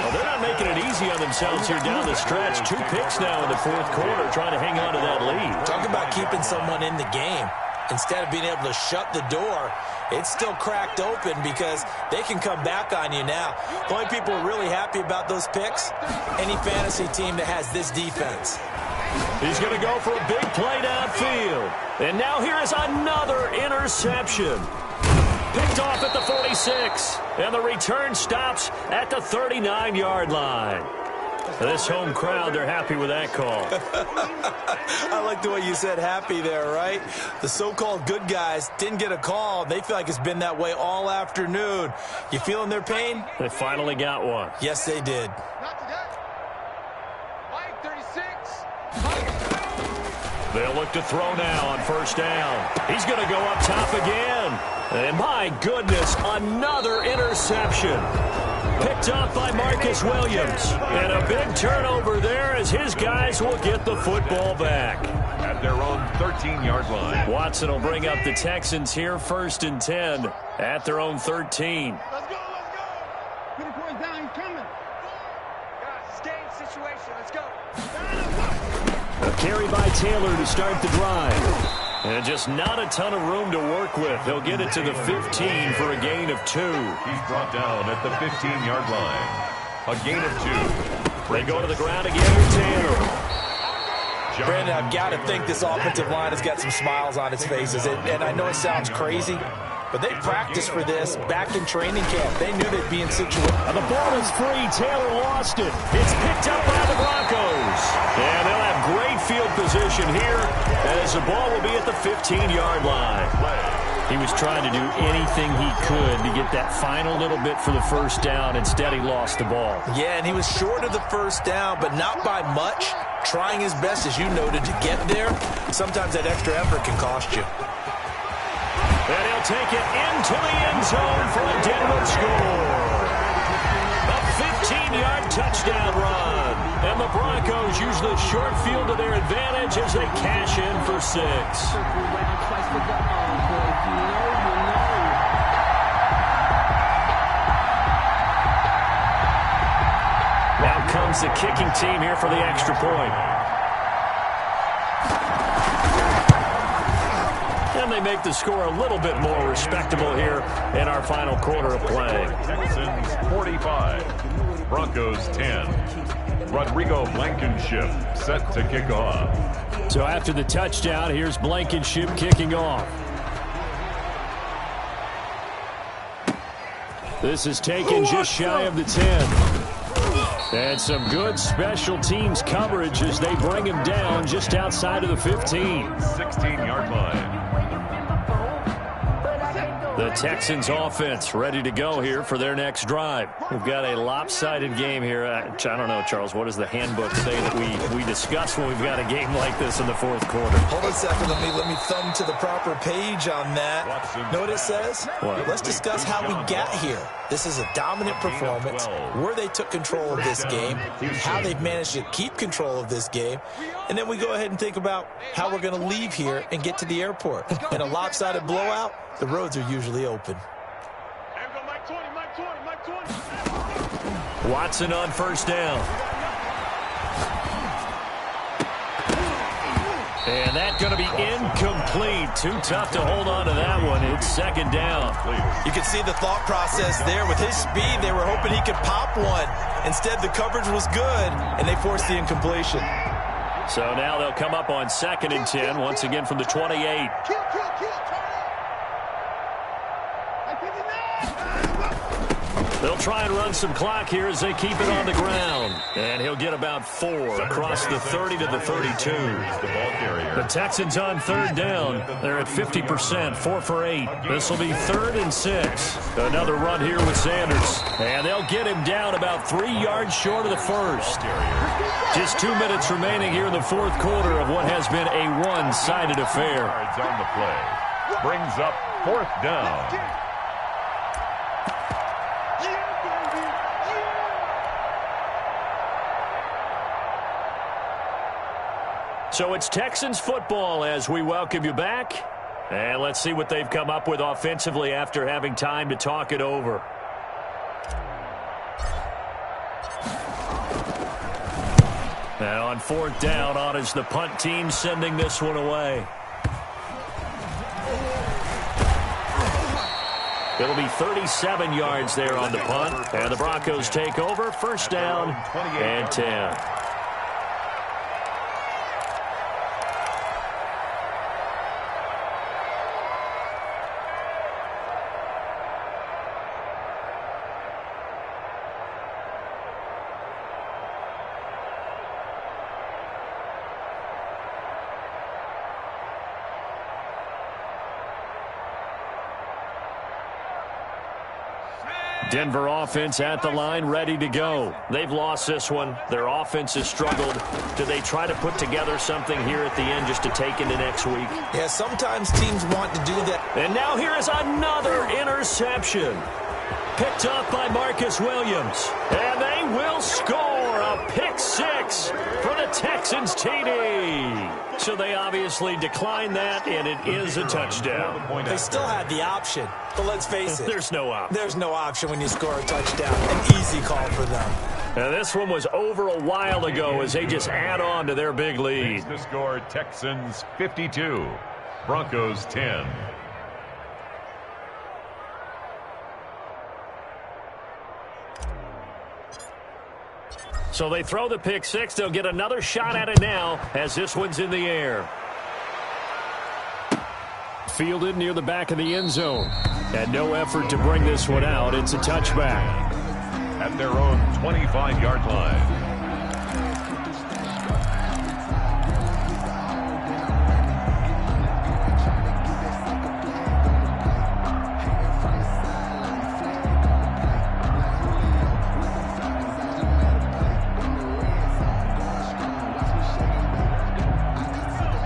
C: Well, they're not making it easy on themselves here down the stretch. 2 picks now in the 4th quarter, trying to hang on to that lead.
D: Talk about keeping someone in the game. Instead of being able to shut the door, it's still cracked open because they can come back on you now. The only people who are really happy about those picks, any fantasy team that has this defense.
C: He's going to go for a big play downfield. And now here is another interception. Picked off at the 46. And the return stops at the 39-yard line. This home crowd, they're happy with that call.
D: I like the way you said happy there, right? The so-called good guys didn't get a call. They feel like it's been that way all afternoon. You feeling their pain?
C: They finally got one.
D: Yes, they did.
C: They'll look to throw now on first down. He's going to go up top again. And my goodness, another interception. Picked off by Marcus Williams. And a big turnover there as his guys will get the football back.
E: At their own 13-yard line.
C: Watson will bring up the Texans here, 1st and 10 at their own 13.
B: Let's go. Put the boys down. He's coming. Guys, it's game situation. Let's go.
C: A carry by Taylor to start the drive. And just not a ton of room to work with. He'll get it to the 15 for a gain of 2.
E: He's brought down at the 15-yard line. A gain of 2.
C: They go to the ground again with Taylor.
D: Brandon, I've got to think this offensive line has got some smiles on its faces. And I know it sounds crazy, but they practiced for this back in training camp. They knew they'd be in situation.
C: The ball is free. Taylor lost it. It's picked up by the Broncos. And they'll have great field position here as the ball will be at the 15-yard line. He was trying to do anything he could to get that final little bit for the first down. Instead, he lost the ball.
D: Yeah, and he was short of the first down, but not by much. Trying his best, as you noted, to get there. Sometimes that extra effort can cost you.
C: And he'll take it into the end zone for a Denver score. A 15-yard touchdown run. And the Broncos use the short field to their advantage as they cash in for 6. Now comes the kicking team here for the extra point. And they make the score a little bit more respectable here in our final quarter of play.
E: Texans 45, Broncos 10. Rodrigo Blankenship set to kick off.
C: So after the touchdown, here's Blankenship kicking off. This is taken just shy of the 10. And some good special teams coverage as they bring him down just outside of the 15.
E: 16-yard line.
C: The Texans offense ready to go here for their next drive. We've got a lopsided game here. I don't know, Charles, what does the handbook say that we discuss when we've got a game like this in the fourth quarter?
D: Hold on a second. Let me thumb to the proper page on that. Know what it says?
C: What?
D: Let's discuss how we got here. This is a dominant performance, where they took control of this game, how they've managed to keep control of this game, and then we go ahead and think about how we're going to leave here and get to the airport. In a lopsided blowout, the roads are usually open.
C: Watson on first down. And that's going to be incomplete. Too tough to hold on to that one. It's second down.
D: You can see the thought process there. With his speed, they were hoping he could pop one. Instead, the coverage was good, and they forced the incompletion.
C: So now they'll come up on 2nd and 10, once again from the 28. They'll try and run some clock here as they keep it on the ground. And he'll get about 4 across the 30 to the 32. The Texans on 3rd down. They're at 50%, 4 for 8. This will be 3rd and 6. Another run here with Sanders. And they'll get him down about 3 yards short of the first. Just 2 minutes remaining here in the fourth quarter of what has been a one-sided affair.
E: On the play. Brings up 4th down.
C: So it's Texans football as we welcome you back. And let's see what they've come up with offensively after having time to talk it over. And on 4th down, on is the punt team sending this one away. It'll be 37 yards there on the punt. And the Broncos take over. 1st down and 10. Denver offense at the line, ready to go. They've lost this one. Their offense has struggled. Do they try to put together something here at the end just to take into next week?
D: Yeah, sometimes teams want to do that.
C: And now here is another interception. Picked up by Marcus Williams. And they will score a pick six for the Texans TD. So they obviously declined that, and it is a touchdown.
D: They still had the option, but let's face it.
C: There's no option.
D: There's no option when you score a touchdown. An easy call for them.
C: Now this one was over a while ago as they just add on to their big lead.
E: The score, Texans 52, Broncos 10.
C: So they throw the pick six. They'll get another shot at it now as this one's in the air. Fielded near the back of the end zone. And no effort to bring this one out. It's a touchback.
E: At their own 25-yard line.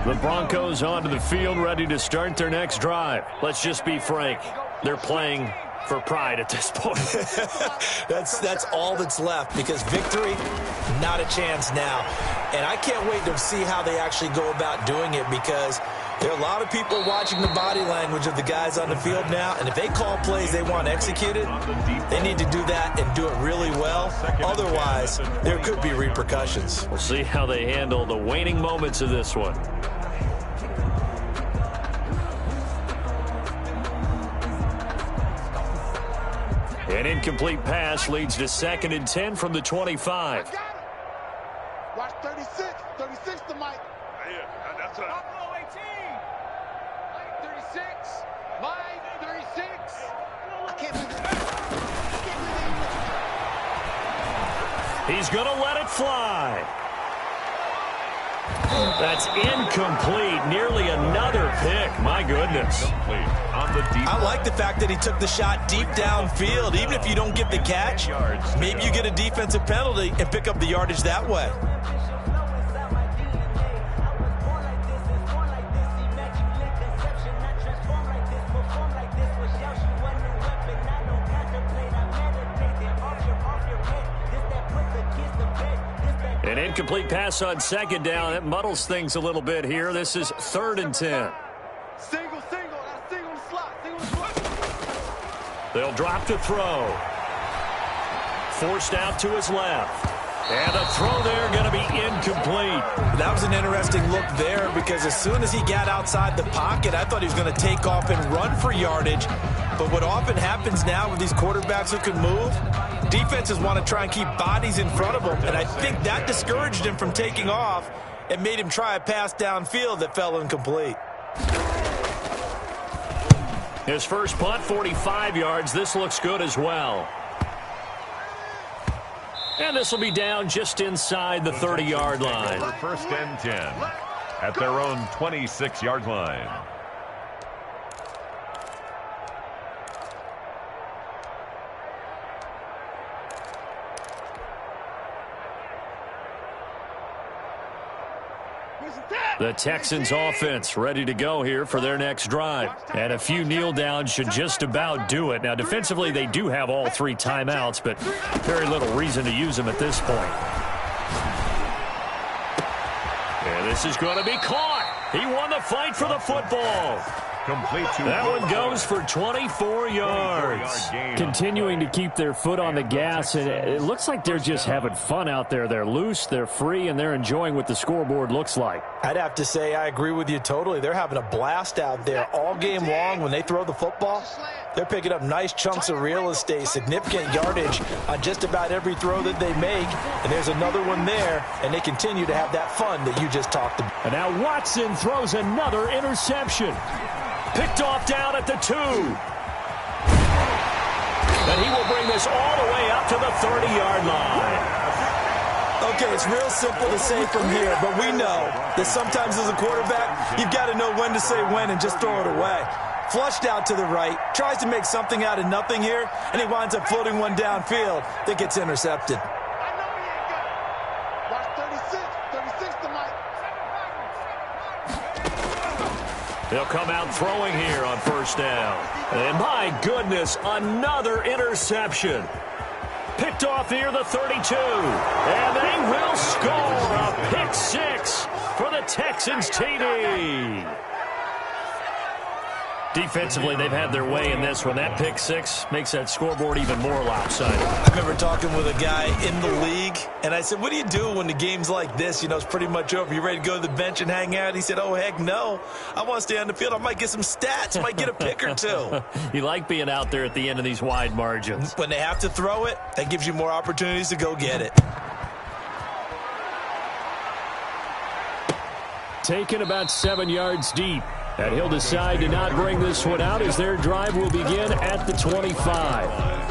C: The Broncos onto the field, ready to start their next drive. Let's just be frank. They're playing for pride at this point.
D: That's all that's left, because victory, not a chance now. And I can't wait to see how they actually go about doing it, because there are a lot of people watching the body language of the guys on the field now, and if they call plays they want executed, they need to do that and do it really well. Otherwise, there could be repercussions.
C: We'll see how they handle the waning moments of this one. An incomplete pass leads to 2nd and 10 from the 25.
B: Watch 36. 36 to Mike.
F: Yeah, that's right.
B: Buffalo 18. Mike 36. Mike 36. I can't believe it.
C: He's going to let it fly. That's incomplete. Nearly another pick. My goodness.
D: I like the fact that he took the shot deep downfield. Even if you don't get the catch, maybe you get a defensive penalty and pick up the yardage that way.
C: An incomplete pass on 2nd down. That muddles things a little bit here. This is 3rd and 10.
B: Single. Got a single in the slot. Single in the slot.
C: They'll drop to throw. Forced out to his left. And the throw there going to be incomplete.
D: That was an interesting look there, because as soon as he got outside the pocket, I thought he was going to take off and run for yardage. But what often happens now with these quarterbacks who can move, defenses want to try and keep bodies in front of them. And I think that discouraged him from taking off and made him try a pass downfield that fell incomplete.
C: His first punt, 45 yards. This looks good as well. And this will be down just inside the 30-yard line.
E: 1st and 10 at their own 26-yard line.
C: The Texans offense ready to go here for their next drive. And a few kneel downs should just about do it. Now, defensively, they do have all 3 timeouts, but very little reason to use them at this point. And this is going to be caught. He won the fight for the football.
E: Complete to
C: that one goes for 24 yards. Continuing to keep their foot on the gas, and it looks like they're just having fun out there. They're loose, they're free, and they're enjoying what the scoreboard looks like.
D: I'd have to say I agree with you totally. They're having a blast out there all game long. When they throw the football, they're picking up nice chunks of real estate, significant yardage on just about every throw that they make. And there's another one there, and they continue to have that fun that you just talked about.
C: And now Watson throws another interception. Picked off down at the 2. And he will bring this all the way up to the 30-yard line.
D: Okay, it's real simple to say from here, but we know that sometimes as a quarterback, you've got to know when to say when and just throw it away. Flushed out to the right, tries to make something out of nothing here, and he winds up floating one downfield that gets intercepted.
B: I know he ain't got it. Watch 36 to Mike.
C: They'll come out throwing here on first down. And my goodness, another interception. Picked off near the 32. And they will score a pick six for the Texans TD. Defensively, they've had their way in this one. That pick six makes that scoreboard even more lopsided.
D: I remember talking with a guy in the league, and I said, what do you do when the game's like this? You know, it's pretty much over. You ready to go to the bench and hang out? He said, oh, heck no. I want to stay on the field. I might get some stats. Might get a pick or two.
C: You like being out there at the end of these wide margins.
D: When they have to throw it, that gives you more opportunities to go get it.
C: Taken about 7 yards deep. And he'll decide to not bring this one out as their drive will begin at the 25.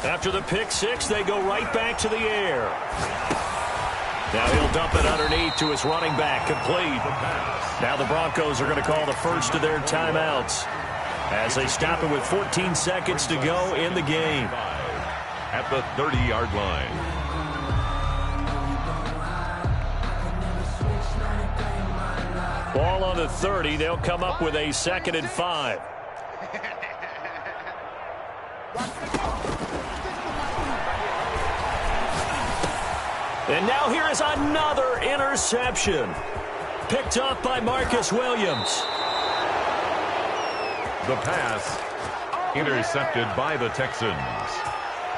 C: After the pick six, they go right back to the air. Now he'll dump it underneath to his running back, complete. Now the Broncos are going to call the first of their timeouts as they stop it with 14 seconds to go in the game.
E: At the 30-yard line.
C: Ball on the 30. They'll come up with a 2nd and 5. And now here is another interception. Picked up by Marcus Williams.
E: The pass intercepted by the Texans.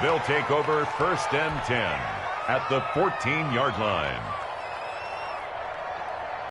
E: They'll take over 1st and 10 at the 14-yard line.